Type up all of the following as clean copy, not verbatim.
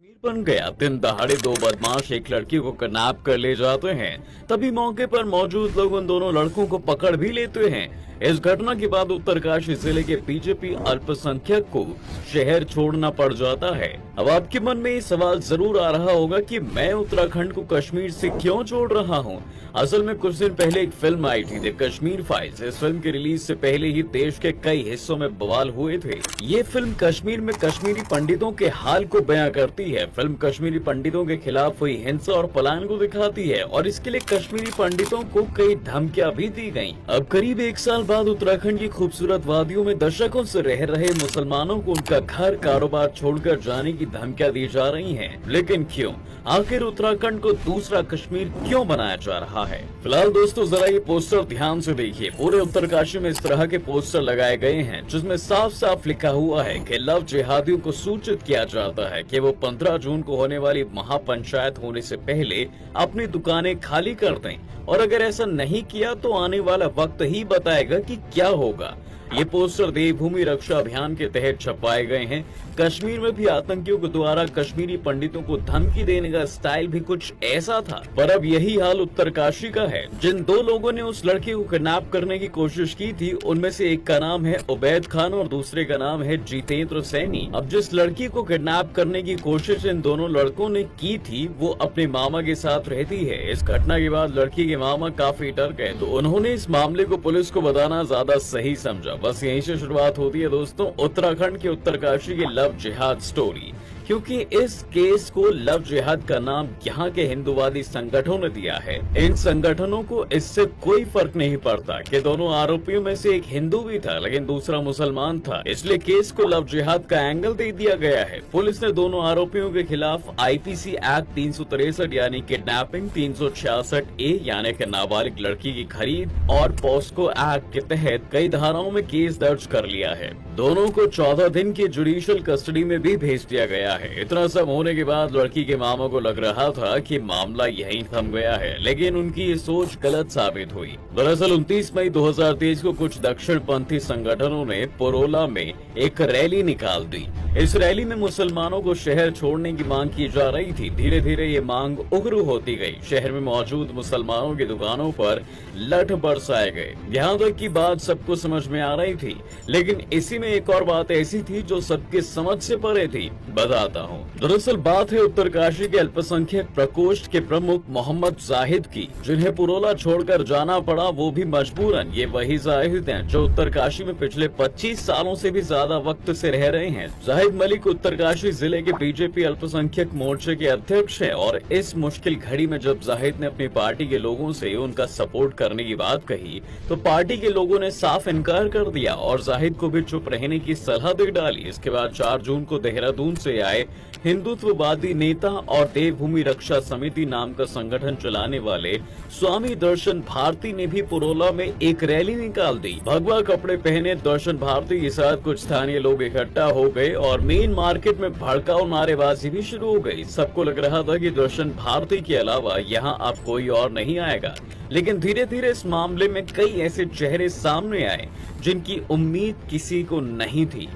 बन गया। दिन दहाड़े दो बदमाश एक लड़की को किडनैप कर ले जाते हैं। तभी मौके पर मौजूद लोग उन दोनों लड़कों को पकड़ भी लेते हैं। इस घटना के बाद उत्तरकाशी जिले के बीजेपी अल्पसंख्यक को शहर छोड़ना पड़ जाता है। अब आपके मन में ये सवाल जरूर आ रहा होगा कि मैं उत्तराखंड को कश्मीर से क्यों जोड़ रहा हूँ। असल में कुछ दिन पहले एक फिल्म आई थी, द कश्मीर फाइल्स। इस फिल्म की रिलीज से पहले ही देश के कई हिस्सों में बवाल हुए थे। ये फिल्म कश्मीर में कश्मीरी पंडितों के हाल को बयां करती है। फिल्म कश्मीरी पंडितों के खिलाफ हुई हिंसा और पलायन को दिखाती है और इसके लिए कश्मीरी पंडितों को कई धमकियां भी दी गयी। अब करीब एक साल बाद उत्तराखंड की खूबसूरत वादियों में दशकों से रह रहे मुसलमानों को उनका घर कारोबार छोड़कर जाने की धमकियां दी जा रही हैं। लेकिन क्यों? आखिर उत्तराखंड को दूसरा कश्मीर क्यों बनाया जा रहा है? फिलहाल दोस्तों जरा ये पोस्टर ध्यान से देखिए। पूरे उत्तरकाशी में इस तरह के पोस्टर लगाए गए हैं जिसमें साफ साफ लिखा हुआ है कि लव जिहादियों को सूचित किया जाता है कि वो 15 जून को होने वाली महापंचायत होने से पहले अपनी दुकानें खाली कर दें, और अगर ऐसा नहीं किया तो आने वाला वक्त ही बताएगा कि क्या होगा। ये पोस्टर देवभूमि रक्षा अभियान के तहत छपवाए गए हैं। कश्मीर में भी आतंकियों के द्वारा कश्मीरी पंडितों को धमकी देने का स्टाइल भी कुछ ऐसा था, पर अब यही हाल उत्तरकाशी का है। जिन दो लोगों ने उस लड़की को किडनैप करने की कोशिश की थी, उनमें से एक का नाम है उबैद खान और दूसरे का नाम है जितेंद्र सैनी। अब जिस लड़की को किडनैप करने की कोशिश इन दोनों लड़कों ने की थी, वो अपने मामा के साथ रहती है। इस घटना के बाद लड़की के मामा काफी डर गए, तो उन्होंने इस मामले को पुलिस को बताना ज्यादा सही समझा। बस यहीं से शुरुआत होती है दोस्तों उत्तराखंड के उत्तरकाशी की लव जिहाद स्टोरी, क्योंकि इस केस को लव जिहाद का नाम यहाँ के हिंदूवादी संगठनों ने दिया है। इन संगठनों को इससे कोई फर्क नहीं पड़ता कि दोनों आरोपियों में से एक हिंदू भी था लेकिन दूसरा मुसलमान था, इसलिए केस को लव जिहाद का एंगल दे दिया गया है। पुलिस ने दोनों आरोपियों के खिलाफ आईपीसी एक्ट 363 यानी किडनैपिंग, 366A यानी कि नाबालिग लड़की की खरीद और पॉस्को एक्ट के तहत कई धाराओं में केस दर्ज कर लिया है। दोनों को 14 दिन की जुडिशियल कस्टडी में भी भेज दिया गया है। इतना सब होने के बाद लड़की के मामा को लग रहा था कि मामला यहीं थम गया है, लेकिन उनकी ये सोच गलत साबित हुई। दरअसल 29 मई 2023 को कुछ दक्षिणपंथी संगठनों ने पुरोला में एक रैली निकाल दी। इस रैली में मुसलमानों को शहर छोड़ने की मांग की जा रही थी। धीरे धीरे ये मांग उग्र होती गई। शहर में मौजूद मुसलमानों की दुकानों पर लठ बरसाए गए। यहाँ तक की बात सबको समझ में आ रही थी, लेकिन इसी में एक और बात ऐसी थी जो सबके समझ से परे थी। बताता हूँ। दरअसल बात है उत्तरकाशी के अल्पसंख्यक प्रकोष्ठ के प्रमुख मोहम्मद जाहिद की, जिन्हें पुरोला छोड़कर जाना पड़ा, वो भी मजबूरन। ये वही जाहिद हैं जो उत्तरकाशी में पिछले 25 सालों से भी ज्यादा वक्त से रह रहे हैं। जाहिद मलिक उत्तरकाशी जिले के बीजेपी अल्पसंख्यक मोर्चे के अध्यक्ष हैं, और इस मुश्किल घड़ी में जब जाहिद ने अपनी पार्टी के लोगों से उनका सपोर्ट करने की बात कही, तो पार्टी के लोगों ने साफ इनकार कर दिया और जाहिद को भी चुप रहने की सलाह दे डाली। इसके बाद 4 जून को देहरादून से आए हिंदुत्ववादी नेता और देवभूमि रक्षा समिति नाम का संगठन चलाने वाले स्वामी दर्शन भारती ने भी पुरोला में एक रैली निकाल दी। भगवा कपड़े पहने दर्शन भारती के साथ कुछ स्थानीय लोग इकट्ठा हो गए और मेन मार्केट में भड़काऊ नारेबाजी भी शुरू हो गई। सबको लग रहा था कि दर्शन भारती के अलावा यहाँ अब कोई और नहीं आएगा, लेकिन धीरे धीरे इस मामले में कई ऐसे चेहरे सामने आए जिनकी उम्मीद किसी को नहीं थी।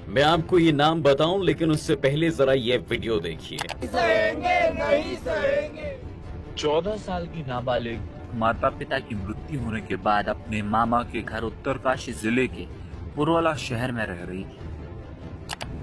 मैं आपको ये नाम बताऊं, लेकिन उससे पहले जरा ये वीडियो देखिए। 14 साल की नाबालिग माता पिता की मृत्यु होने के बाद अपने मामा के घर उत्तरकाशी जिले के पुरोला शहर में रह रही थी।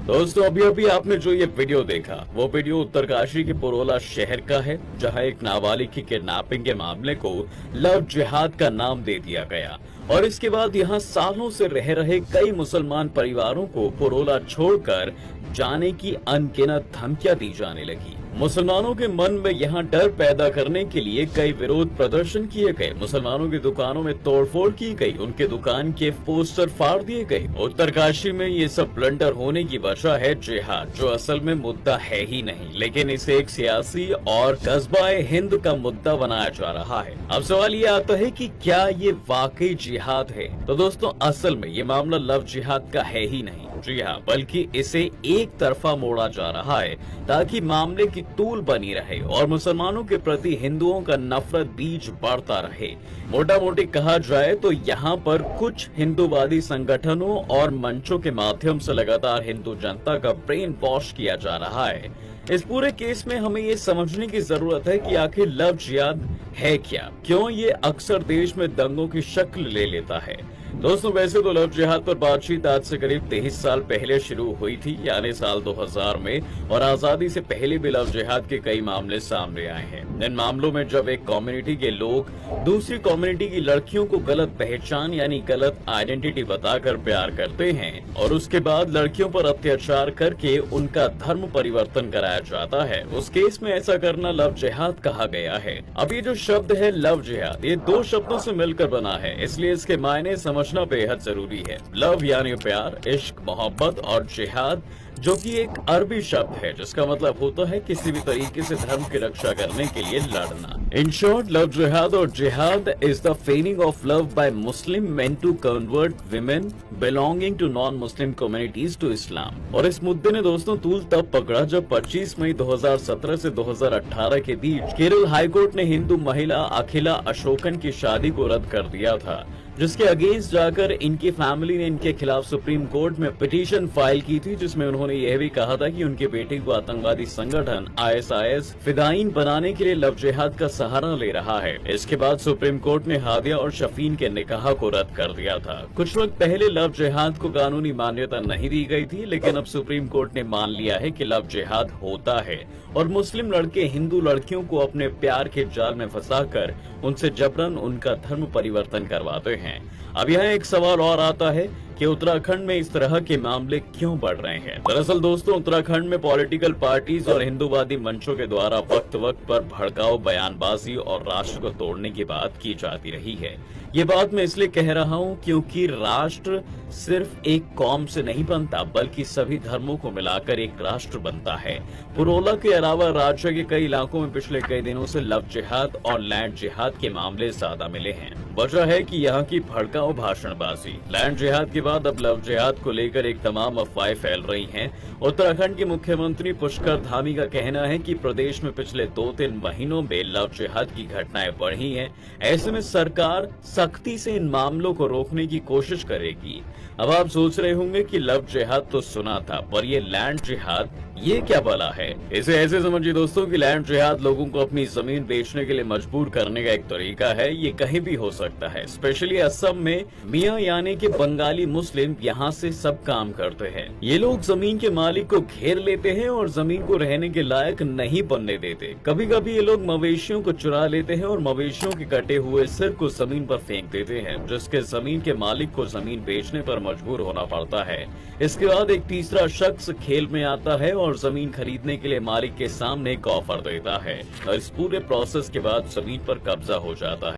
दोस्तों अभी अभी आपने जो ये वीडियो देखा, वो वीडियो उत्तरकाशी के पुरोला शहर का है, जहां एक नाबालिग की किडनैपिंग के मामले को लव जिहाद का नाम दे दिया गया, और इसके बाद यहाँ सालों से रह रहे कई मुसलमान परिवारों को पुरोला छोड़कर जाने की अनगिनत धमकियां दी जाने लगी। मुसलमानों के मन में यहाँ डर पैदा करने के लिए कई विरोध प्रदर्शन किए गए। मुसलमानों की दुकानों में तोड़फोड़ की गई, उनके दुकान के पोस्टर फाड़ दिए गए। उत्तरकाशी में ये सब ब्लंडर होने की वजह है जिहाद, जो असल में मुद्दा है ही नहीं, लेकिन इसे एक सियासी और कस्बाए हिंद का मुद्दा बनाया जा रहा है। अब सवाल ये आता है कि क्या ये वाकई जिहाद है? तो दोस्तों असल में ये मामला लव जिहाद का है ही नहीं, जी हाँ, बल्कि इसे एक तरफा मोड़ा जा रहा है ताकि मामले की तूल बनी रहे और मुसलमानों के प्रति हिंदुओं का नफरत बीज बढ़ता रहे। मोटा मोटी कहा जाए तो यहाँ पर कुछ हिंदूवादी संगठनों और मंचों के माध्यम से लगातार हिंदू जनता का ब्रेन वॉश किया जा रहा है। इस पूरे केस में हमें ये समझने की जरूरत है कि आखिर लव जिहाद है क्या, क्यों ये अक्सर देश में दंगों की शक्ल ले लेता है। दोस्तों, वैसे तो लव जिहाद पर बातचीत आज से करीब 23 साल पहले शुरू हुई थी, यानी साल 2000 में, और आजादी से पहले भी लव जिहाद के कई मामले सामने आए हैं। इन मामलों में जब एक कम्युनिटी के लोग दूसरी कम्युनिटी की लड़कियों को गलत पहचान यानी गलत आइडेंटिटी बताकर प्यार करते हैं और उसके बाद लड़कियों पर अत्याचार करके उनका धर्म परिवर्तन कराया जाता है, उस केस में ऐसा करना लव जिहाद कहा गया है। अब ये जो शब्द है लव जिहाद, ये दो शब्दों से मिलकर बना है, इसलिए इसके मायने समझना बेहद जरूरी है। लव यानी प्यार, इश्क, मोहब्बत, और जिहाद जो कि एक अरबी शब्द है जिसका मतलब होता है किसी भी तरीके से धर्म की रक्षा करने के लिए लड़ना। इन शॉर्ट, लव जिहाद और जिहाद is the feigning of love by Muslim men to convert women belonging to non Muslim communities to Islam. और इस मुद्दे ने दोस्तों तूल तब पकड़ा जब 25 मई 2017 से 2018 के बीच केरल हाईकोर्ट ने हिंदू महिला अखिला अशोकन की शादी को रद्द कर दिया था, जिसके अगेंस्ट जाकर इनकी फैमिली ने इनके खिलाफ सुप्रीम कोर्ट में पिटीशन फाइल की थी, जिसमें उन्होंने यह भी कहा था कि उनके बेटे को आतंकवादी संगठन ISIS फिदायीन बनाने के लिए लव जिहाद का सहारा ले रहा है। इसके बाद सुप्रीम कोर्ट ने हादिया और शफीन के निकाह को रद्द कर दिया था। कुछ वक्त पहले लव जिहाद को कानूनी मान्यता नहीं दी गई थी, लेकिन अब सुप्रीम कोर्ट ने मान लिया है कि लव जिहाद होता है और मुस्लिम लड़के हिंदू लड़कियों को अपने प्यार के जाल में फंसाकर उनसे जबरन उनका धर्म परिवर्तन करवाते हैं। अब यहाँ एक सवाल और आता है कि उत्तराखंड में इस तरह के मामले क्यों बढ़ रहे हैं। दरअसल दोस्तों, उत्तराखंड में पॉलिटिकल पार्टीज और हिंदूवादी मंचों के द्वारा वक्त वक्त पर भड़काऊ बयानबाजी और राष्ट्र को तोड़ने की बात की जाती रही है। ये बात मैं इसलिए कह रहा हूँ क्योंकि राष्ट्र सिर्फ एक कौम से नहीं बनता, बल्कि सभी धर्मों को मिलाकर एक राष्ट्र बनता है। पुरोला के अलावा राज्य के कई इलाकों में पिछले कई दिनों से लव जिहाद और लैंड जिहाद के मामले ज्यादा मिले हैं। वजह है कि यहाँ की भड़काऊ भाषणबाजी। लैंड जिहाद के बाद अब लव जिहाद को लेकर एक तमाम अफवाहें फैल रही हैं। उत्तराखंड के मुख्यमंत्री पुष्कर धामी का कहना है कि प्रदेश में पिछले 2-3 महीनों में लव जिहाद की घटनाएं बढ़ी हैं। ऐसे में सरकार सख्ती से इन मामलों को रोकने की कोशिश करेगी। अब आप सोच रहे होंगे कि लव जिहाद तो सुना था, पर ये लैंड जिहाद ये क्या भला है। इसे ऐसे समझिए दोस्तों कि लैंड जिहाद लोगों को अपनी जमीन बेचने के लिए मजबूर करने का एक तरीका है। ये कहीं भी हो सकता है, स्पेशली असम में मियां यानी कि बंगाली मुस्लिम यहाँ से सब काम करते हैं। ये लोग जमीन के मालिक को घेर लेते हैं और जमीन को रहने के लायक नहीं बनने देते। कभी कभी ये लोग मवेशियों को चुरा लेते हैं और मवेशियों के कटे हुए सिर को जमीन पर फेंक देते हैं, जिसके जमीन के मालिक को जमीन बेचने पर मजबूर होना पड़ता है। इसके बाद एक तीसरा शख्स खेल में आता है और जमीन खरीदने के लिए मालिक के सामने एक ऑफर देता है और इस पूरे प्रोसेस के बाद जमीन पर कब्जा हो जाता है।